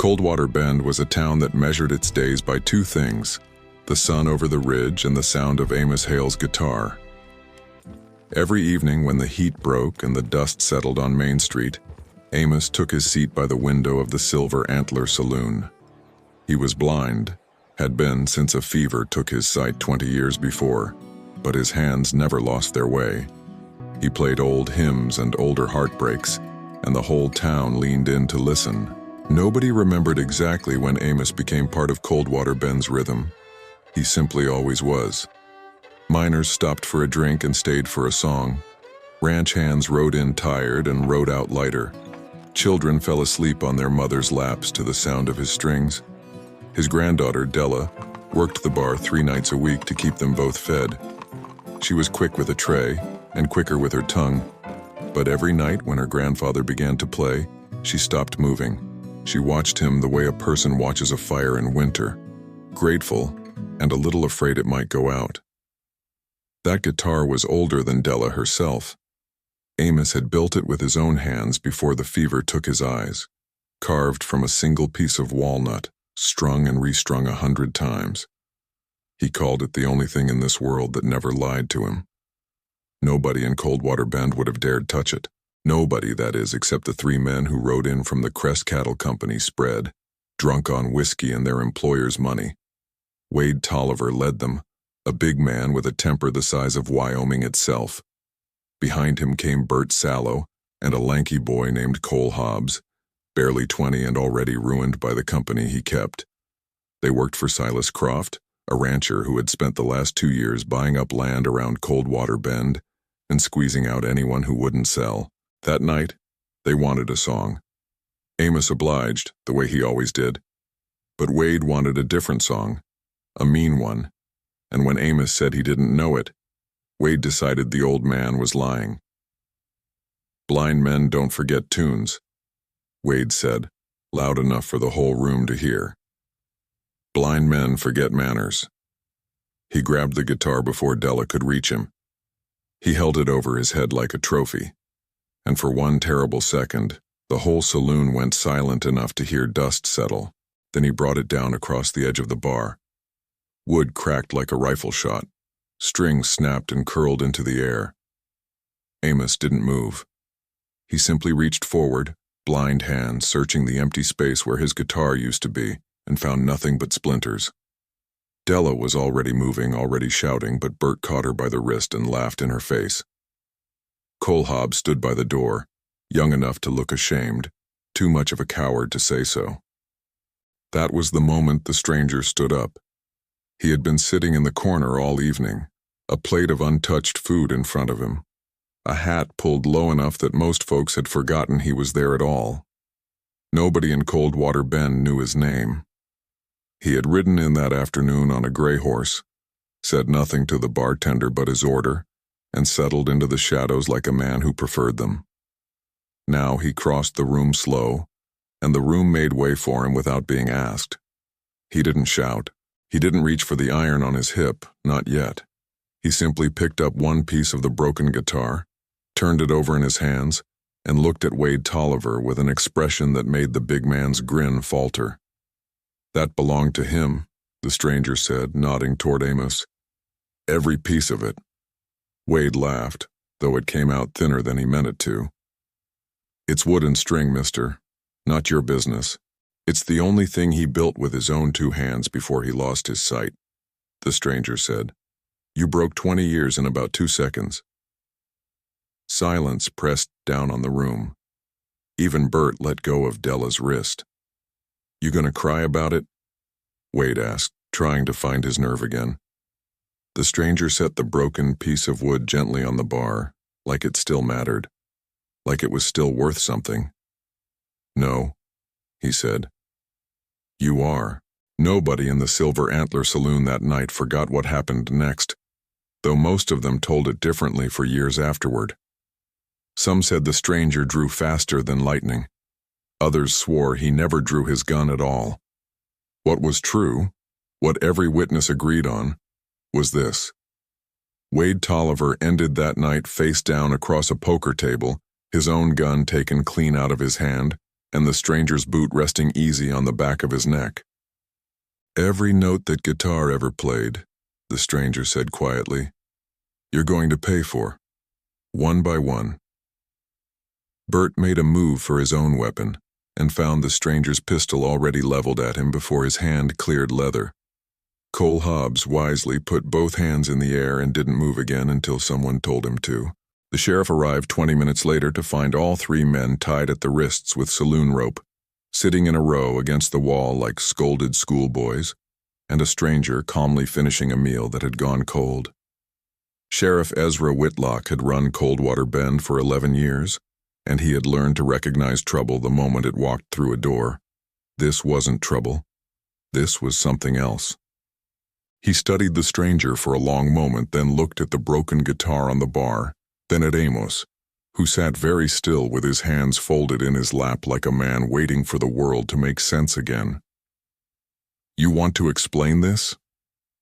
Coldwater Bend was a town that measured its days by two things: the sun over the ridge and the sound of Amos Hail's guitar. Every evening when the heat broke and the dust settled on Main Street, Amos took his seat by the window of the Silver Antler Saloon. He was blind, had been since a fever took his sight 20 years before, but his hands never lost their way. He played old hymns and older heartbreaks, and the whole town leaned in to listen. Nobody remembered exactly when Amos became part of Coldwater Bend's rhythm. He simply always was. Miners stopped for a drink and stayed for a song. Ranch hands rode in tired and rode out lighter. Children fell asleep on their mothers' laps to the sound of his strings. His granddaughter, Della, worked the bar 3 nights a week to keep them both fed. She was quick with a tray and quicker with her tongue, but every night when her grandfather began to play, she stopped moving. She watched him the way a person watches a fire in winter, grateful and a little afraid it might go out. That guitar was older than Della herself. Amos had built it with his own hands before the fever took his eyes, carved from a single piece of walnut, strung and restrung 100 times. He called it the only thing in this world that never lied to him. Nobody in Coldwater Bend would have dared touch it. Nobody, that is, except the 3 men who rode in from the Crest Cattle Company spread, drunk on whiskey and their employer's money. Wade Tolliver led them, a big man with a temper the size of Wyoming itself. Behind him came Bert Sallow and a lanky boy named Cole Hobbs, barely 20 and already ruined by the company he kept. They worked for Silas Croft, a rancher who had spent the last 2 years buying up land around Coldwater Bend and squeezing out anyone who wouldn't sell. That night, they wanted a song. Amos obliged, the way he always did. But Wade wanted a different song, a mean one, and when Amos said he didn't know it, Wade decided the old man was lying. "Blind men don't forget tunes," Wade said, loud enough for the whole room to hear. "Blind men forget manners." He grabbed the guitar before Della could reach him. He held it over his head like a trophy, and for one terrible second, the whole saloon went silent enough to hear dust settle. Then he brought it down across the edge of the bar. Wood cracked like a rifle shot. Strings snapped and curled into the air. Amos didn't move. He simply reached forward, blind hand searching the empty space where his guitar used to be, and found nothing but splinters. Della was already moving, already shouting, but Bert caught her by the wrist and laughed in her face. Cole Hobbs stood by the door, young enough to look ashamed, too much of a coward to say so. That was the moment the stranger stood up. He had been sitting in the corner all evening, a plate of untouched food in front of him, a hat pulled low enough that most folks had forgotten he was there at all. Nobody in Coldwater Bend knew his name. He had ridden in that afternoon on a gray horse, said nothing to the bartender but his order, and settled into the shadows like a man who preferred them. Now he crossed the room slow, and the room made way for him without being asked. He didn't shout. He didn't reach for the iron on his hip, not yet. He simply picked up one piece of the broken guitar, turned it over in his hands, and looked at Wade Tolliver with an expression that made the big man's grin falter. "That belonged to him," the stranger said, nodding toward Amos. "Every piece of it." Wade laughed, though it came out thinner than he meant it to. "It's wood and string, mister. Not your business. It's the only thing he built with his own 2 hands before he lost his sight," the stranger said. "You broke 20 years in about 2 seconds." Silence pressed down on the room. Even Bert let go of Della's wrist. "You gonna cry about it?" Wade asked, trying to find his nerve again. The stranger set the broken piece of wood gently on the bar, like it still mattered, like it was still worth something. "No," he said. "You are." Nobody in the Silver Antler Saloon that night forgot what happened next, though most of them told it differently for years afterward. Some said the stranger drew faster than lightning. Others swore he never drew his gun at all. What was true, what every witness agreed on, was this: Wade Tolliver ended that night face down across a poker table, his own gun taken clean out of his hand, and the stranger's boot resting easy on the back of his neck. "Every note that guitar ever played," the stranger said quietly. "You're going to pay for, one by one." Bert made a move for his own weapon and found the stranger's pistol already leveled at him before his hand cleared leather. Cole Hobbs wisely put both hands in the air and didn't move again until someone told him to. The sheriff arrived 20 minutes later to find all three men tied at the wrists with saloon rope, sitting in a row against the wall like scolded schoolboys, and a stranger calmly finishing a meal that had gone cold. Sheriff Ezra Whitlock had run Coldwater Bend for 11 years, and he had learned to recognize trouble the moment it walked through a door. This wasn't trouble. This was something else. He studied the stranger for a long moment, then looked at the broken guitar on the bar, then at Amos, who sat very still with his hands folded in his lap like a man waiting for the world to make sense again. "You want to explain this?"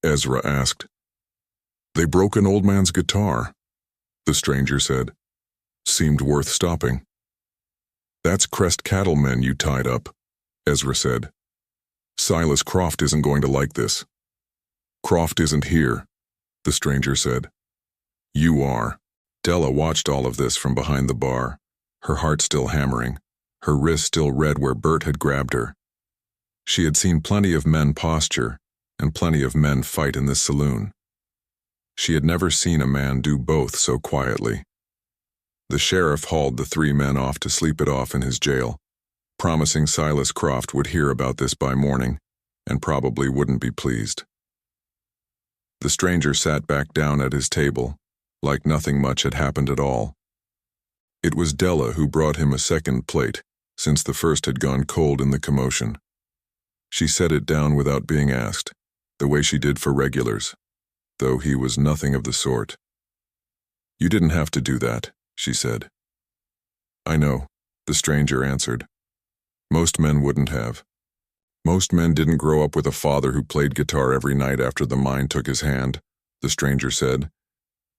Ezra asked. "They broke an old man's guitar," the stranger said. "Seemed worth stopping." "That's Crest cattlemen you tied up," Ezra said. "Silas Croft isn't going to like this." "Croft isn't here," the stranger said. "You are." Della watched all of this from behind the bar, her heart still hammering, her wrist still red where Bert had grabbed her. She had seen plenty of men posture and plenty of men fight in this saloon. She had never seen a man do both so quietly. The sheriff hauled the three men off to sleep it off in his jail, promising Silas Croft would hear about this by morning and probably wouldn't be pleased. The stranger sat back down at his table, like nothing much had happened at all. It was Della who brought him a second plate, since the first had gone cold in the commotion. She set it down without being asked, the way she did for regulars, though he was nothing of the sort. "You didn't have to do that," she said. "I know," the stranger answered. "Most men wouldn't have. Most men didn't grow up with a father who played guitar every night after the mine took his hand," the stranger said,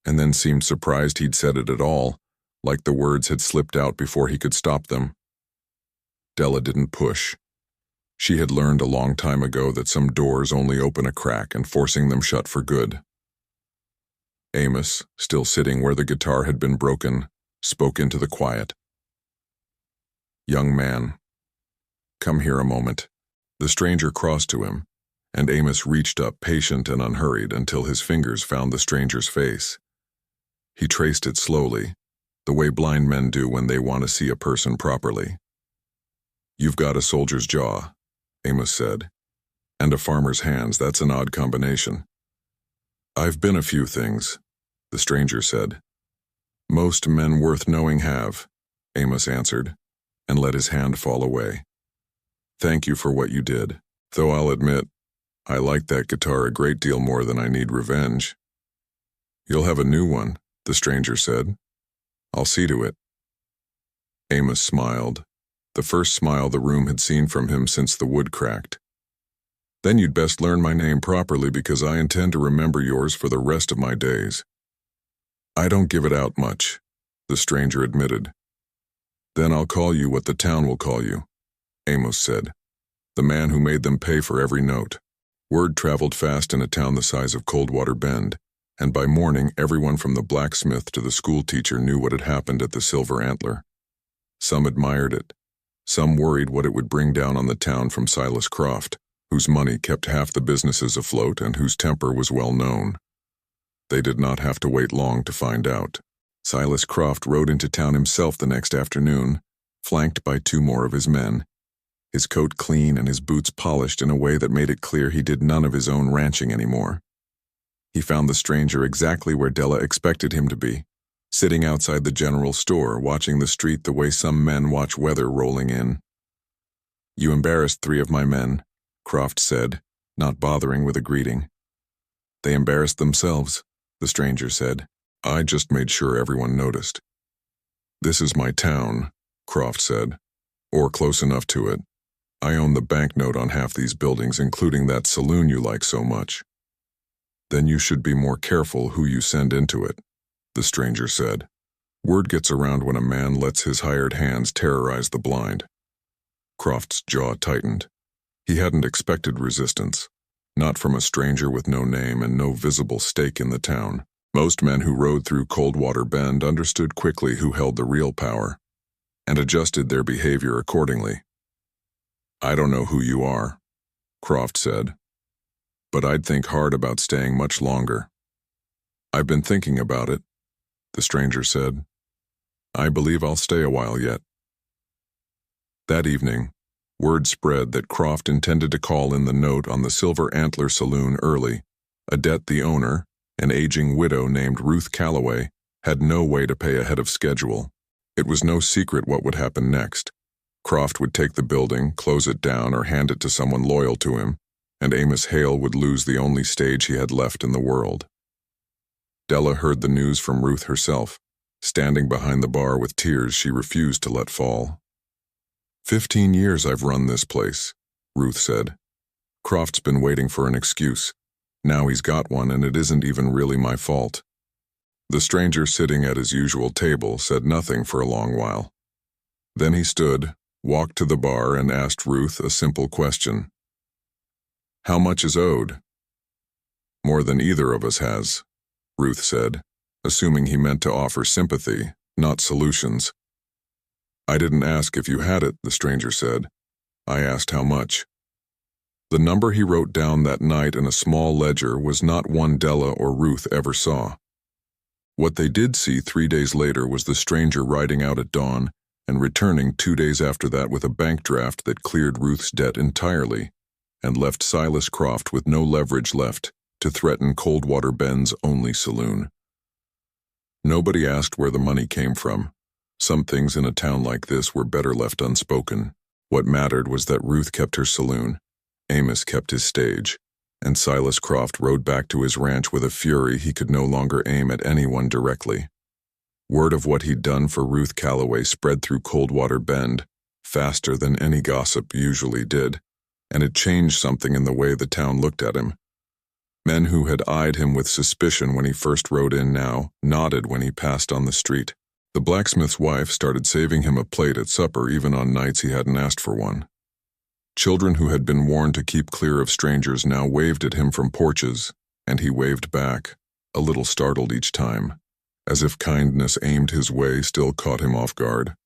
and then seemed surprised he'd said it at all, like the words had slipped out before he could stop them. Della didn't push. She had learned a long time ago that some doors only open a crack and forcing them shut for good. Amos, still sitting where the guitar had been broken, spoke into the quiet. "Young man, come here a moment." The stranger crossed to him, and Amos reached up patient and unhurried until his fingers found the stranger's face. He traced it slowly, the way blind men do when they want to see a person properly. "You've got a soldier's jaw," Amos said, "and a farmer's hands. That's an odd combination." "I've been a few things," the stranger said. "Most men worth knowing have," Amos answered, and let his hand fall away. "Thank you for what you did, though I'll admit, I like that guitar a great deal more than I need revenge." "You'll have a new one," the stranger said. "I'll see to it." Amos smiled, the first smile the room had seen from him since the wood cracked. "Then you'd best learn my name properly because I intend to remember yours for the rest of my days." "I don't give it out much," the stranger admitted. "Then I'll call you what the town will call you," Amos said, "the man who made them pay for every note." Word traveled fast in a town the size of Coldwater Bend, and by morning everyone from the blacksmith to the school teacher knew what had happened at the Silver Antler. Some admired it. Some worried what it would bring down on the town from Silas Croft, whose money kept half the businesses afloat and whose temper was well known. They did not have to wait long to find out. Silas Croft rode into town himself the next afternoon, flanked by two more of his men, his coat clean and his boots polished in a way that made it clear he did none of his own ranching anymore. He found the stranger exactly where Della expected him to be, sitting outside the general store, watching the street the way some men watch weather rolling in. "You embarrassed three of my men," Croft said, not bothering with a greeting. "They embarrassed themselves," the stranger said. "I just made sure everyone noticed." "This is my town," Croft said, "or close enough to it. I own the banknote on half these buildings, including that saloon you like so much." "Then you should be more careful who you send into it," the stranger said. "Word gets around when a man lets his hired hands terrorize the blind." Croft's jaw tightened. He hadn't expected resistance, not from a stranger with no name and no visible stake in the town. Most men who rode through Coldwater Bend understood quickly who held the real power, and adjusted their behavior accordingly. "I don't know who you are," Croft said, "but I'd think hard about staying much longer." "I've been thinking about it," the stranger said. "I believe I'll stay a while yet." That evening, word spread that Croft intended to call in the note on the Silver Antler Saloon early. A debt the owner, an aging widow named Ruth Calloway, had no way to pay ahead of schedule. It was no secret what would happen next. Croft would take the building, close it down, or hand it to someone loyal to him, and Amos Hail would lose the only stage he had left in the world. Della heard the news from Ruth herself, standing behind the bar with tears she refused to let fall. 15 years I've run this place," Ruth said. "Croft's been waiting for an excuse. Now he's got one, and it isn't even really my fault." The stranger sitting at his usual table said nothing for a long while. Then he stood, walked to the bar, and asked Ruth a simple question. "How much is owed?" "More than either of us has," Ruth said, assuming he meant to offer sympathy, not solutions. "I didn't ask if you had it," the stranger said. "I asked how much." The number he wrote down that night in a small ledger was not one Della or Ruth ever saw. What they did see 3 days later was the stranger riding out at dawn and returning 2 days after that with a bank draft that cleared Ruth's debt entirely and left Silas Croft with no leverage left to threaten Coldwater Bend's only saloon. Nobody asked where the money came from. Some things in a town like this were better left unspoken. What mattered was that Ruth kept her saloon, Amos kept his stage, and Silas Croft rode back to his ranch with a fury he could no longer aim at anyone directly. Word of what he'd done for Ruth Calloway spread through Coldwater Bend faster than any gossip usually did, and it changed something in the way the town looked at him. Men who had eyed him with suspicion when he first rode in now nodded when he passed on the street. The blacksmith's wife started saving him a plate at supper even on nights he hadn't asked for one. Children who had been warned to keep clear of strangers now waved at him from porches, and he waved back, a little startled each time, as if kindness aimed his way still caught him off guard.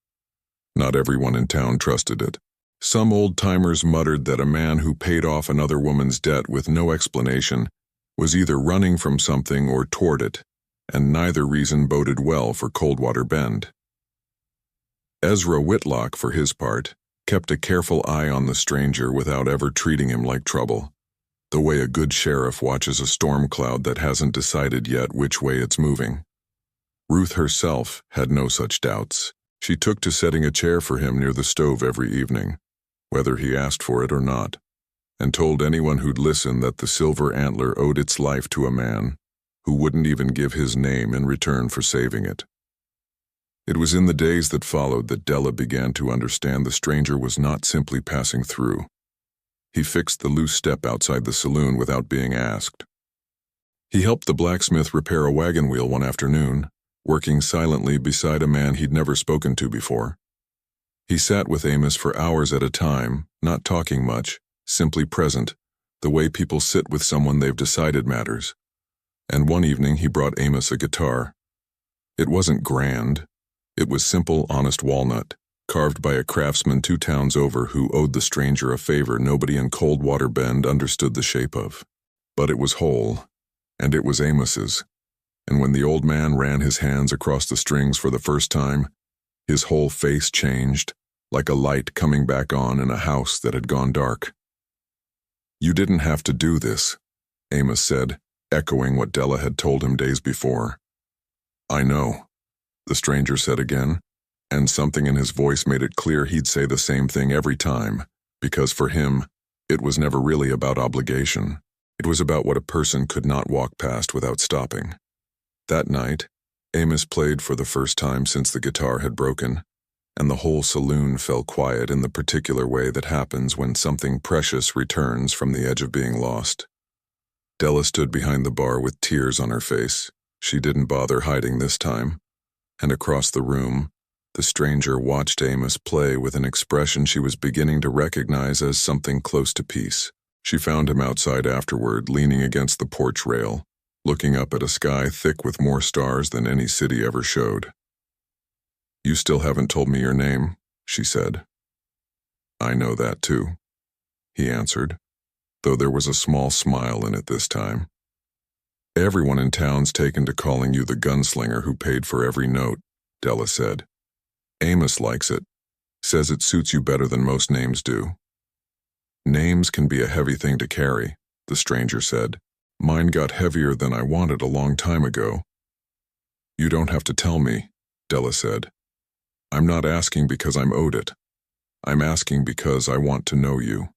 Not everyone in town trusted it. Some old-timers muttered that a man who paid off another woman's debt with no explanation was either running from something or toward it, and neither reason boded well for Coldwater Bend. Ezra Whitlock, for his part, kept a careful eye on the stranger without ever treating him like trouble, the way a good sheriff watches a storm cloud that hasn't decided yet which way it's moving. Ruth herself had no such doubts. She took to setting a chair for him near the stove every evening, whether he asked for it or not, and told anyone who'd listen that the Silver Antler owed its life to a man who wouldn't even give his name in return for saving it. It was in the days that followed that Della began to understand the stranger was not simply passing through. He fixed the loose step outside the saloon without being asked. He helped the blacksmith repair a wagon wheel one afternoon, working silently beside a man he'd never spoken to before. He sat with Amos for hours at a time, not talking much, simply present, the way people sit with someone they've decided matters. And one evening he brought Amos a guitar. It wasn't grand. It was simple, honest walnut, carved by a craftsman 2 towns over who owed the stranger a favor nobody in Coldwater Bend understood the shape of. But it was whole, and it was Amos's. And when the old man ran his hands across the strings for the first time, his whole face changed, like a light coming back on in a house that had gone dark. "You didn't have to do this," Amos said, echoing what Della had told him days before. "I know," the stranger said again, and something in his voice made it clear he'd say the same thing every time, because for him, it was never really about obligation. It was about what a person could not walk past without stopping. That night, Amos played for the first time since the guitar had broken, and the whole saloon fell quiet in the particular way that happens when something precious returns from the edge of being lost. Della stood behind the bar with tears on her face. She didn't bother hiding this time. And across the room, The stranger watched Amos play with an expression she was beginning to recognize as something close to peace. She found him outside afterward, leaning against the porch rail, looking up at a sky thick with more stars than any city ever showed. "You still haven't told me your name," she said. "I know that too," he answered, though there was a small smile in it this time. "Everyone in town's taken to calling you the gunslinger who paid for every note," Della said. "Amos likes it, says it suits you better than most names do." "Names can be a heavy thing to carry," the stranger said. "Mine got heavier than I wanted a long time ago." "You don't have to tell me," Della said. "I'm not asking because I'm owed it. I'm asking because I want to know you."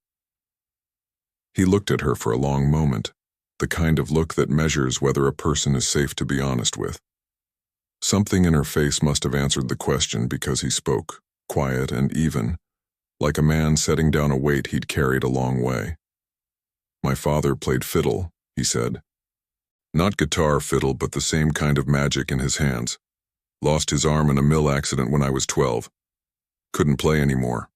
He looked at her for a long moment, the kind of look that measures whether a person is safe to be honest with. Something in her face must have answered the question because he spoke, quiet and even, like a man setting down a weight he'd carried a long way. "My father played fiddle," he said. "Not guitar fiddle, but the same kind of magic in his hands. Lost his arm in a mill accident when I was 12. Couldn't play anymore.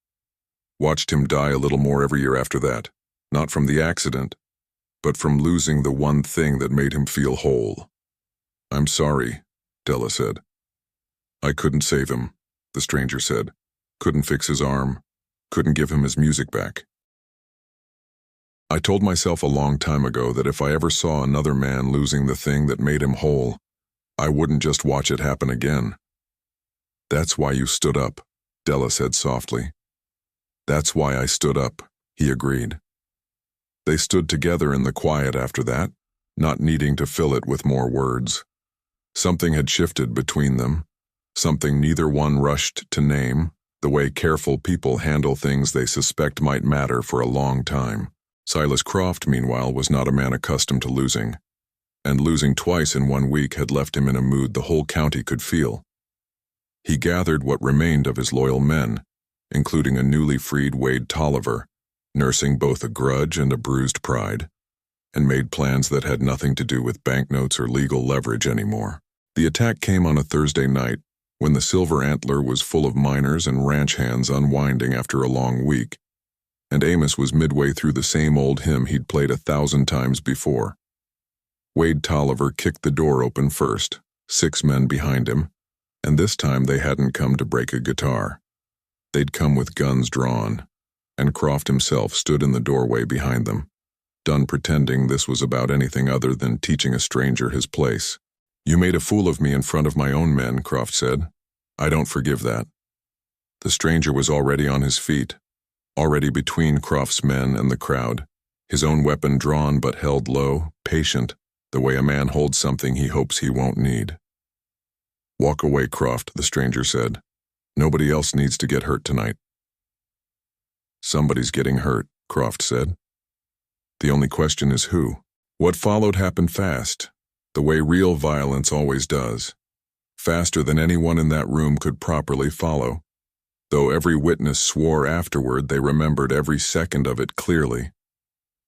Watched him die a little more every year after that, not from the accident, but from losing the one thing that made him feel whole." "I'm sorry," Della said. "I couldn't save him," the stranger said. "Couldn't fix his arm, couldn't give him his music back. I told myself a long time ago that if I ever saw another man losing the thing that made him whole, I wouldn't just watch it happen again." "That's why you stood up," Della said softly. "That's why I stood up," he agreed. They stood together in the quiet after that, not needing to fill it with more words. Something had shifted between them, something neither one rushed to name, the way careful people handle things they suspect might matter for a long time. Silas Croft, meanwhile, was not a man accustomed to losing, and losing twice in 1 week had left him in a mood the whole county could feel. He gathered what remained of his loyal men, including a newly freed Wade Tolliver, nursing both a grudge and a bruised pride, and made plans that had nothing to do with banknotes or legal leverage anymore. The attack came on a Thursday night, when the Silver Antler was full of miners and ranch hands unwinding after a long week, and Amos was midway through the same old hymn he'd played 1,000 times before. Wade Tolliver kicked the door open first, 6 men behind him, and this time they hadn't come to break a guitar. They'd come with guns drawn, and Croft himself stood in the doorway behind them, done pretending this was about anything other than teaching a stranger his place. "You made a fool of me in front of my own men," Croft said. "I don't forgive that." The stranger was already on his feet, already between Croft's men and the crowd, his own weapon drawn but held low, patient, the way a man holds something he hopes he won't need. "Walk away, Croft," the stranger said. "Nobody else needs to get hurt tonight." "Somebody's getting hurt," Croft said. "The only question is who." What followed happened fast, the way real violence always does, faster than anyone in that room could properly follow, though every witness swore afterward they remembered every second of it clearly.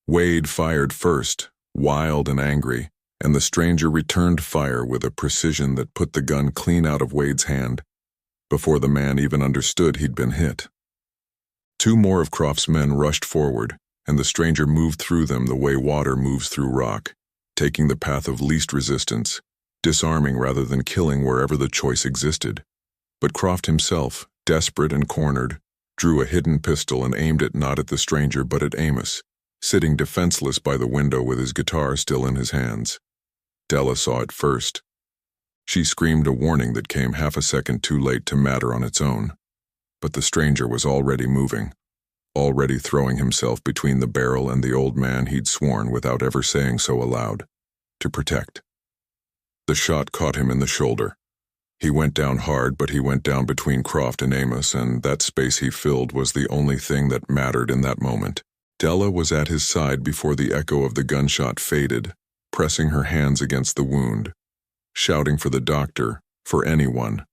Wade fired first, wild and angry, and the stranger returned fire with a precision that put the gun clean out of Wade's hand, before the man even understood he'd been hit. 2 more of Croft's men rushed forward, and the stranger moved through them the way water moves through rock, taking the path of least resistance, disarming rather than killing wherever the choice existed. But Croft himself, desperate and cornered, drew a hidden pistol and aimed it not at the stranger but at Amos, sitting defenseless by the window with his guitar still in his hands. Della saw it first. She screamed a warning that came half a second too late to matter on its own. But the stranger was already moving, already throwing himself between the barrel and the old man he'd sworn, without ever saying so aloud, to protect. The shot caught him in the shoulder. He went down hard, but he went down between Croft and Amos, and that space he filled was the only thing that mattered in that moment. Della was at his side before the echo of the gunshot faded, pressing her hands against the wound, shouting for the doctor, for anyone,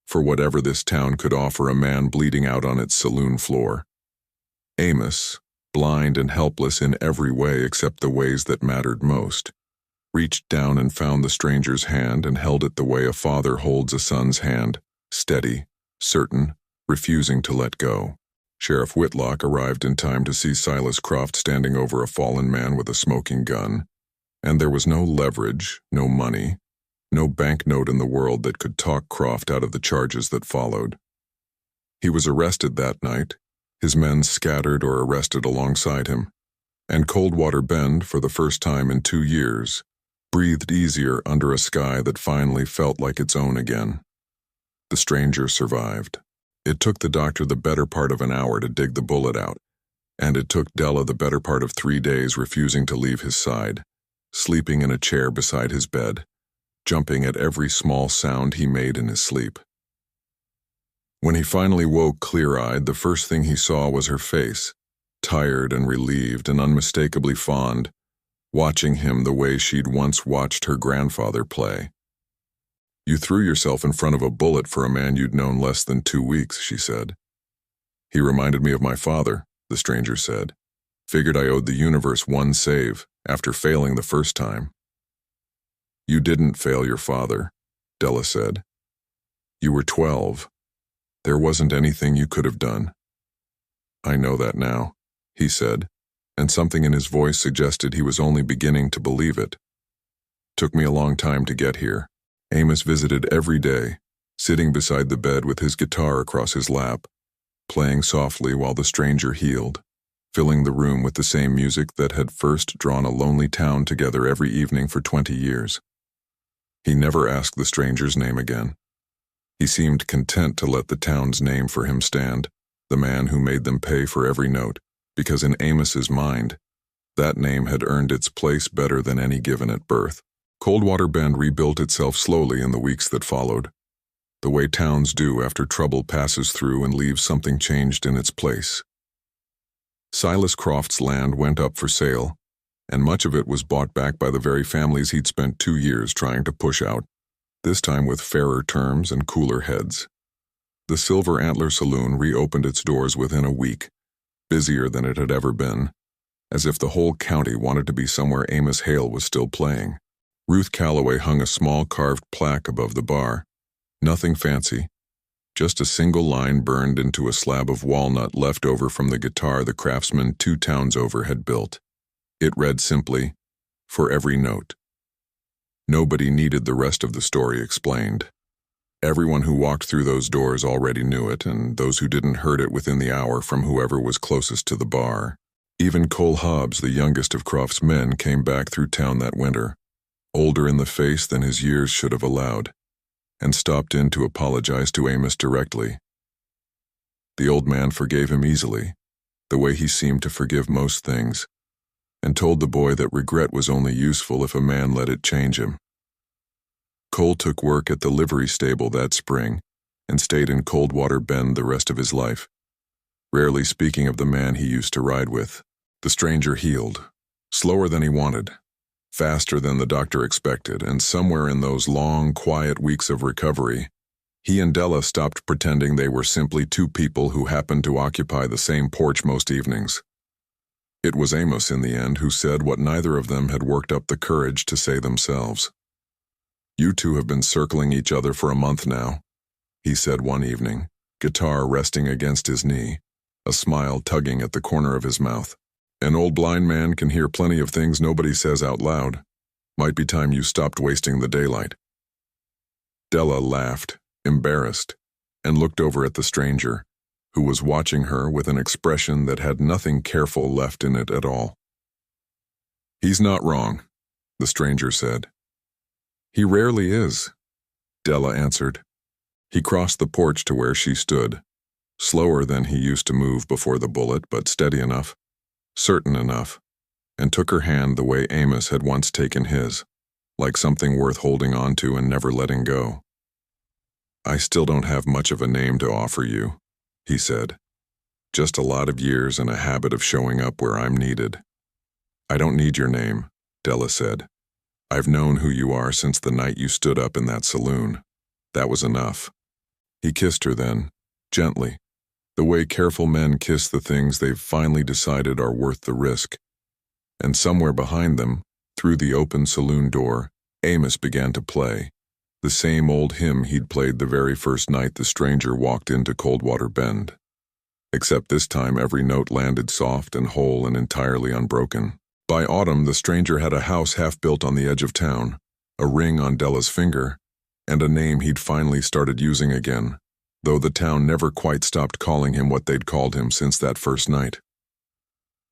for whatever this town could offer a man bleeding out on its saloon floor. Amos, blind and helpless in every way except the ways that mattered most, reached down and found the stranger's hand and held it the way a father holds a son's hand, steady, certain, refusing to let go. Sheriff Whitlock arrived in time to see Silas Croft standing over a fallen man with a smoking gun, and there was no leverage, no money, no banknote in the world that could talk Croft out of the charges that followed. He was arrested that night, his men scattered or arrested alongside him, and Coldwater Bend, for the first time in 2 years, breathed easier under a sky that finally felt like its own again. The stranger survived. It took the doctor the better part of an hour to dig the bullet out, and it took Della the better part of 3 days refusing to leave his side, sleeping in a chair beside his bed, jumping at every small sound he made in his sleep. When he finally woke clear-eyed, the first thing he saw was her face, tired and relieved and unmistakably fond, watching him the way she'd once watched her grandfather play. "You threw yourself in front of a bullet for a man you'd known less than 2 weeks," she said. "He reminded me of my father," the stranger said. "Figured I owed the universe one save, after failing the first time." "You didn't fail your father," Della said. "You were 12. There wasn't anything you could have done." "I know that now," he said, and something in his voice suggested he was only beginning to believe it. "Took me a long time to get here." Amos visited every day, sitting beside the bed with his guitar across his lap, playing softly while the stranger healed, filling the room with the same music that had first drawn a lonely town together every evening for 20 years. He never asked the stranger's name again. He seemed content to let the town's name for him stand, the man who made them pay for every note, because in Amos's mind, that name had earned its place better than any given at birth. Coldwater Bend rebuilt itself slowly in the weeks that followed, the way towns do after trouble passes through and leaves something changed in its place. Silas Croft's land went up for sale, and much of it was bought back by the very families he'd spent 2 years trying to push out, this time with fairer terms and cooler heads. The Silver Antler Saloon reopened its doors within a week, busier than it had ever been, as if the whole county wanted to be somewhere Amos Hail was still playing. Ruth Calloway hung a small carved plaque above the bar. Nothing fancy, just a single line burned into a slab of walnut left over from the guitar the craftsman 2 towns over had built. It read simply, "For every note." Nobody needed the rest of the story explained. Everyone who walked through those doors already knew it, and those who didn't heard it within the hour from whoever was closest to the bar. Even Cole Hobbs, the youngest of Croft's men, came back through town that winter, older in the face than his years should have allowed, and stopped in to apologize to Amos directly. The old man forgave him easily, the way he seemed to forgive most things, and told the boy that regret was only useful if a man let it change him. Cole took work at the livery stable that spring and stayed in Coldwater Bend the rest of his life, rarely speaking of the man he used to ride with. The stranger healed, slower than he wanted, faster than the doctor expected, and somewhere in those long, quiet weeks of recovery, he and Della stopped pretending they were simply 2 people who happened to occupy the same porch most evenings. It was Amos in the end who said what neither of them had worked up the courage to say themselves. "You 2 have been circling each other for a month now," he said one evening, guitar resting against his knee, a smile tugging at the corner of his mouth. "An old blind man can hear plenty of things nobody says out loud. Might be time you stopped wasting the daylight." Della laughed, embarrassed, and looked over at the stranger, who was watching her with an expression that had nothing careful left in it at all. "He's not wrong," the stranger said. "He rarely is," Della answered. He crossed the porch to where she stood, slower than he used to move before the bullet, but steady enough, certain enough, and took her hand the way Amos had once taken his, like something worth holding on to and never letting go. "I still don't have much of a name to offer you," he said. "Just a lot of years and a habit of showing up where I'm needed." "I don't need your name," Della said. "I've known who you are since the night you stood up in that saloon. That was enough." He kissed her then, gently, the way careful men kiss the things they've finally decided are worth the risk. And somewhere behind them, through the open saloon door, Amos began to play, The same old hymn he'd played the very first night the stranger walked into Coldwater Bend. Except this time every note landed soft and whole and entirely unbroken. By autumn, the stranger had a house half built on the edge of town, a ring on Della's finger, and a name he'd finally started using again, though the town never quite stopped calling him what they'd called him since that first night.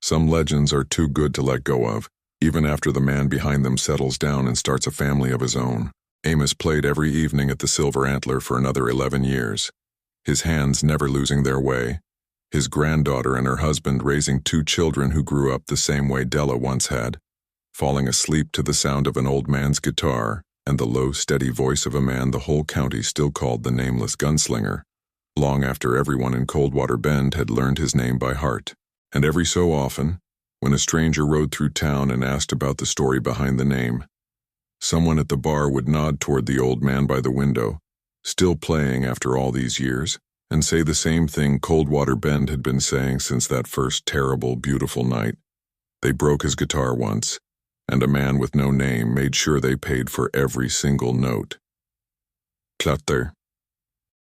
Some legends are too good to let go of, even after the man behind them settles down and starts a family of his own. Amos played every evening at the Silver Antler for another 11 years, his hands never losing their way, his granddaughter and her husband raising 2 children who grew up the same way Della once had, falling asleep to the sound of an old man's guitar and the low, steady voice of a man the whole county still called the Nameless Gunslinger, long after everyone in Coldwater Bend had learned his name by heart. And every so often, when a stranger rode through town and asked about the story behind the name, someone at the bar would nod toward the old man by the window, still playing after all these years, and say the same thing Coldwater Bend had been saying since that first terrible, beautiful night. They broke his guitar once, and a man with no name made sure they paid for every single note. Clutter.